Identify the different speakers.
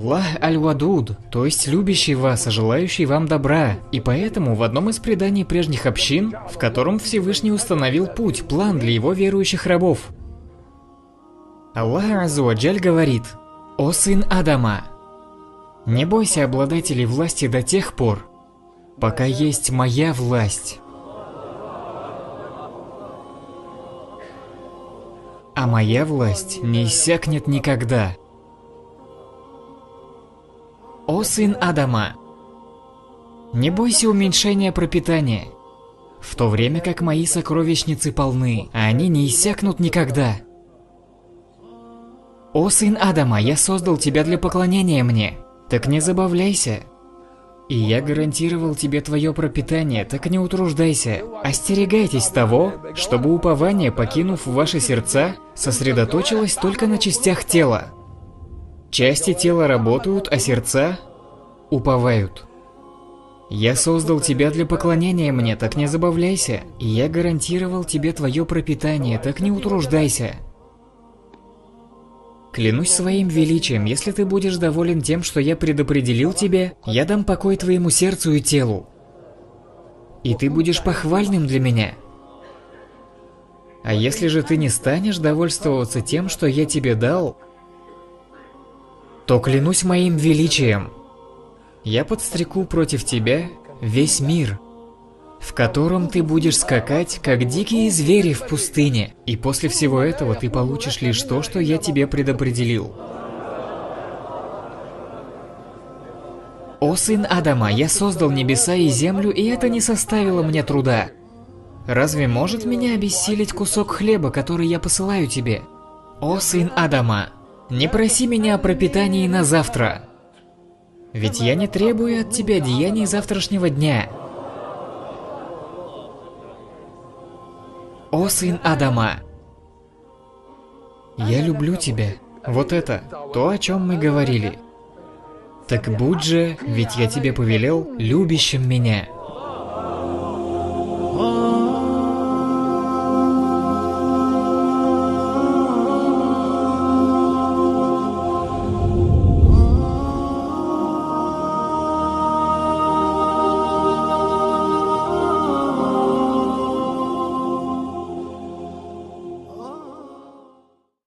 Speaker 1: Аллах Аль-Вадуд, то есть любящий вас и желающий вам добра. И поэтому в одном из преданий прежних общин, в котором Всевышний установил путь, план для его верующих рабов, Аллах Азза ва Джаль говорит: «О сын Адама, не бойся обладателей власти до тех пор, пока есть моя власть. А моя власть не иссякнет никогда. О сын Адама, не бойся уменьшения пропитания, в то время как мои сокровищницы полны, а они не иссякнут никогда. О сын Адама, я создал тебя для поклонения мне, так не забавляйся. И я гарантировал тебе твое пропитание, так не утруждайся. Остерегайтесь того, чтобы упование, покинув ваши сердца, сосредоточилось только на частях тела. Части тела работают, а сердца уповают. Я создал тебя для поклонения мне, так не забавляйся. И я гарантировал тебе твое пропитание, так не утруждайся. Клянусь своим величием, если ты будешь доволен тем, что я предопределил тебе, я дам покой твоему сердцу и телу. И ты будешь похвальным для меня. А если же ты не станешь довольствоваться тем, что я тебе дал, то клянусь моим величием, я подстреку против тебя весь мир, в котором ты будешь скакать, как дикие звери в пустыне, и после всего этого ты получишь лишь то, что я тебе предопределил. О сын Адама, я создал небеса и землю, и это не составило мне труда. Разве может меня обессилить кусок хлеба, который я посылаю тебе? О сын Адама, не проси меня о пропитании на завтра, ведь я не требую от тебя деяний завтрашнего дня. О сын Адама, я люблю тебя. Вот это то, о чем мы говорили. Так будь же, ведь я тебе повелел, любящим меня.